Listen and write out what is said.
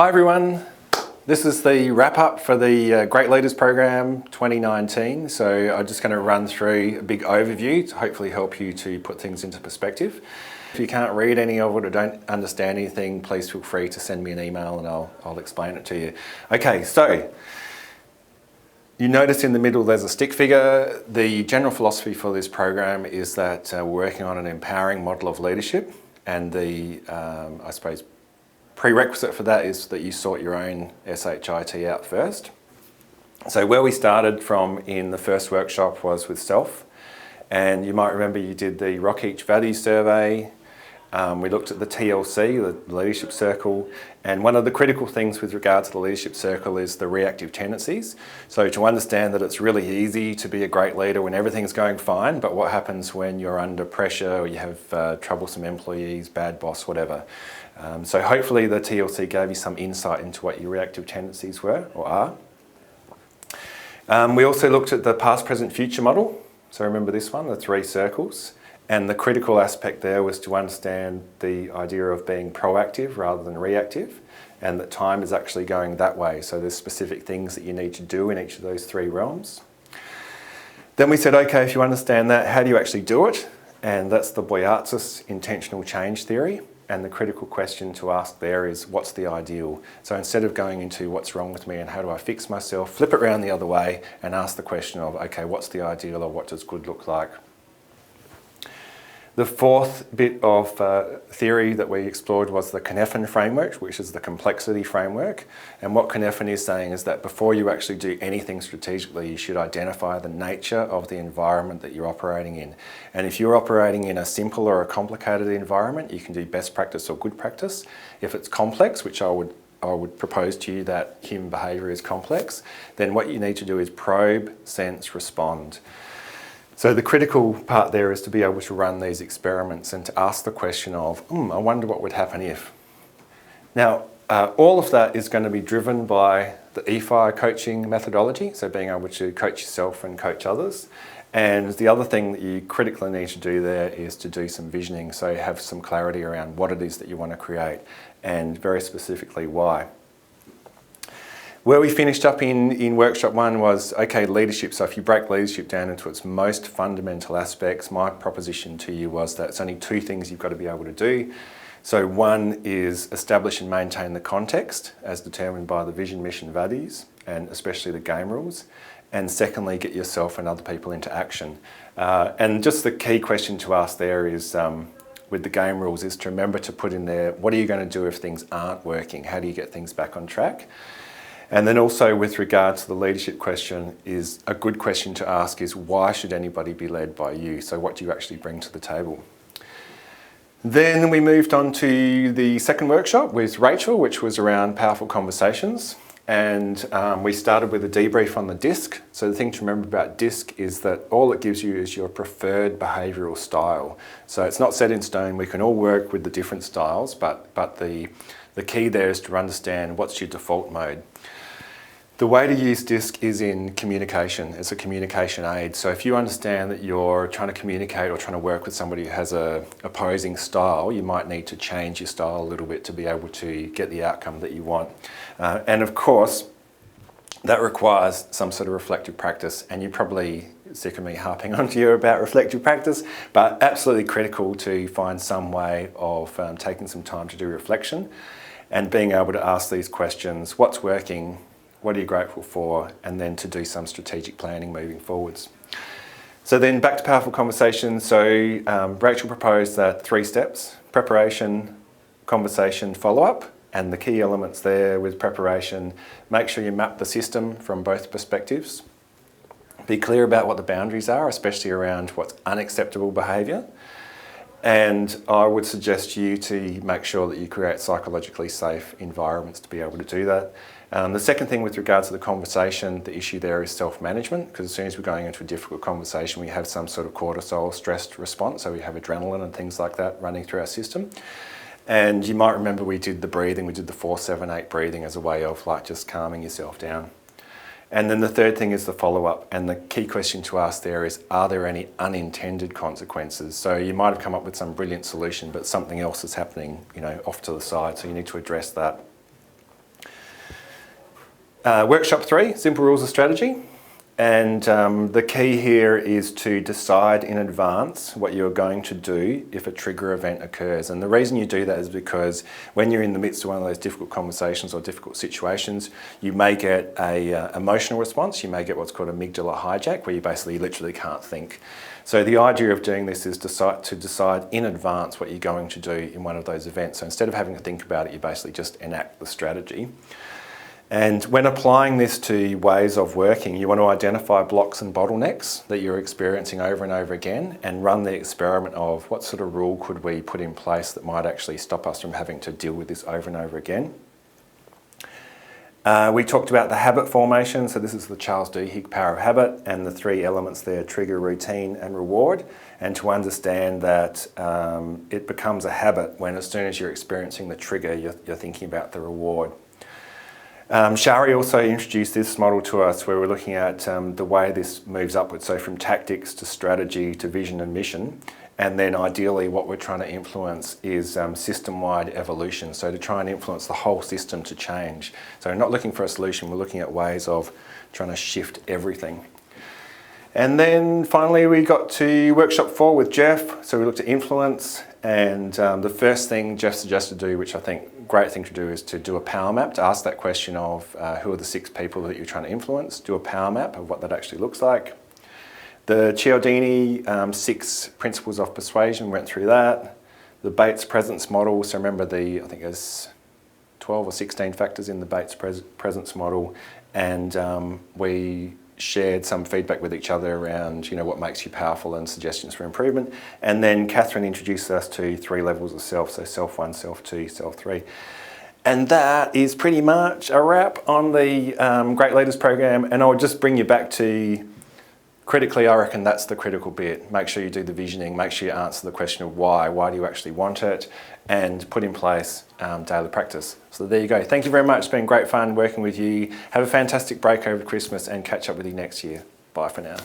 Hi everyone, this is the wrap up for the Great Leaders Program 2019. So I'm just going to run through a big overview to hopefully help you to put things into perspective. If you can't read any of it or don't understand anything, please feel free to send me an email and I'll explain it to you. Okay, so you notice in the middle there's a stick figure. The general philosophy for this program is that we're working on an empowering model of leadership, and the, I suppose, prerequisite for that is that you sort your own SHIT out first. So where we started from in the first workshop was with self, and you might remember you did the Rocketch Values Survey. We looked at the TLC, the Leadership Circle, and one of the critical things with regard to the Leadership Circle is the reactive tendencies. So to understand that it's really easy to be a great leader when everything's going fine, but what happens when you're under pressure or you have troublesome employees, bad boss, whatever. So hopefully the TLC gave you some insight into what your reactive tendencies were or are. We also looked at the past, present, future model. So remember this one, the 3 circles. And the critical aspect there was to understand the idea of being proactive rather than reactive, and that time is actually going that way. So there's specific things that you need to do in each of those 3 realms. Then we said, okay, if you understand that, how do you actually do it? And that's the Boyatzis intentional change theory. And the critical question to ask there is, what's the ideal? So instead of going into what's wrong with me and how do I fix myself, flip it around the other way and ask the question of, okay, what's the ideal, or what does good look like? The 4th bit of theory that we explored was the Cynefin framework, which is the complexity framework. And what Cynefin is saying is that before you actually do anything strategically, you should identify the nature of the environment that you're operating in. And if you're operating in a simple or a complicated environment, you can do best practice or good practice. If it's complex, which I would propose to you that human behaviour is complex, then what you need to do is probe, sense, respond. So the critical part there is to be able to run these experiments and to ask the question of, I wonder what would happen if. Now, all of that is going to be driven by the EFI coaching methodology, so being able to coach yourself and coach others. And the other thing that you critically need to do there is to do some visioning, so you have some clarity around what it is that you want to create, and very specifically why. Where we finished up in workshop 1 was, okay, leadership. So if you break leadership down into its most fundamental aspects, my proposition to you was that it's only 2 things you've got to be able to do. So 1 is establish and maintain the context as determined by the vision, mission, values, and especially the game rules. And secondly, get yourself and other people into action. And just the key question to ask there is, with the game rules, is to remember to put in there, what are you going to do if things aren't working? How do you get things back on track? And then also with regard to the leadership question, is a good question to ask is, why should anybody be led by you? So what do you actually bring to the table? Then we moved on to the 2nd workshop with Rachel, which was around powerful conversations. And we started with a debrief on the DISC. So the thing to remember about DISC is that all it gives you is your preferred behavioural style. So it's not set in stone. We can all work with the different styles, but the key there is to understand what's your default mode. The way to use DISC is in communication. It's a communication aid. So if you understand that you're trying to communicate or trying to work with somebody who has a opposing style, you might need to change your style a little bit to be able to get the outcome that you want. And of course, that requires some sort of reflective practice, and you're probably sick of me harping on to you about reflective practice, but absolutely critical to find some way of taking some time to do reflection and being able to ask these questions: what's working? What are you grateful for? And then to do some strategic planning moving forwards. So then back to powerful conversations. So Rachel proposed that 3 steps: preparation, conversation, follow-up. And the key elements there with preparation, make sure you map the system from both perspectives. Be clear about what the boundaries are, especially around what's unacceptable behaviour. And I would suggest you to make sure that you create psychologically safe environments to be able to do that. The second thing with regards to the conversation, the issue there is self-management, because as soon as we're going into a difficult conversation, we have some sort of cortisol stressed response, so we have adrenaline and things like that running through our system. And you might remember we did the breathing, we did the 4-7-8 breathing as a way of like just calming yourself down. And then the third thing is the follow-up, and the key question to ask there is, are there any unintended consequences? So you might have come up with some brilliant solution, but something else is happening, off to the side, so you need to address that. Workshop 3, simple rules of strategy. And the key here is to decide in advance what you're going to do if a trigger event occurs. And the reason you do that is because when you're in the midst of one of those difficult conversations or difficult situations, you may get a emotional response. You may get what's called amygdala hijack, where you basically literally can't think. So the idea of doing this is to decide in advance what you're going to do in one of those events. So instead of having to think about it, you basically just enact the strategy. And when applying this to ways of working, you want to identify blocks and bottlenecks that you're experiencing over and over again and run the experiment of what sort of rule could we put in place that might actually stop us from having to deal with this over and over again. We talked about the habit formation, so this is the Charles Duhigg power of habit, and the 3 elements there, trigger, routine and reward, and to understand that it becomes a habit when as soon as you're experiencing the trigger, you're thinking about the reward. Shari also introduced this model to us where we're looking at the way this moves upwards, so from tactics to strategy to vision and mission. And then ideally what we're trying to influence is system-wide evolution, so to try and influence the whole system to change. So we're not looking for a solution, we're looking at ways of trying to shift everything. And then finally we got to workshop 4 with Jeff, so we looked at influence, and the first thing Jeff suggested to do, which I think great thing to do, is to do a power map, to ask that question of who are the 6 people that you're trying to influence, do a power map of what that actually looks like. The Cialdini 6 principles of persuasion, went through that. The Bates presence model, so remember I think there's 12 or 16 factors in the Bates presence model, and we shared some feedback with each other around what makes you powerful and suggestions for improvement. And then Catherine introduced us to 3 levels of self, so self 1, self 2, self 3. And that is pretty much a wrap on the Great Leaders Program. And I'll just bring you back to, critically, I reckon that's the critical bit. Make sure you do the visioning, make sure you answer the question of why do you actually want it, and put in place daily practice. So there you go. Thank you very much. It's been great fun working with you. Have a fantastic break over Christmas and catch up with you next year. Bye for now.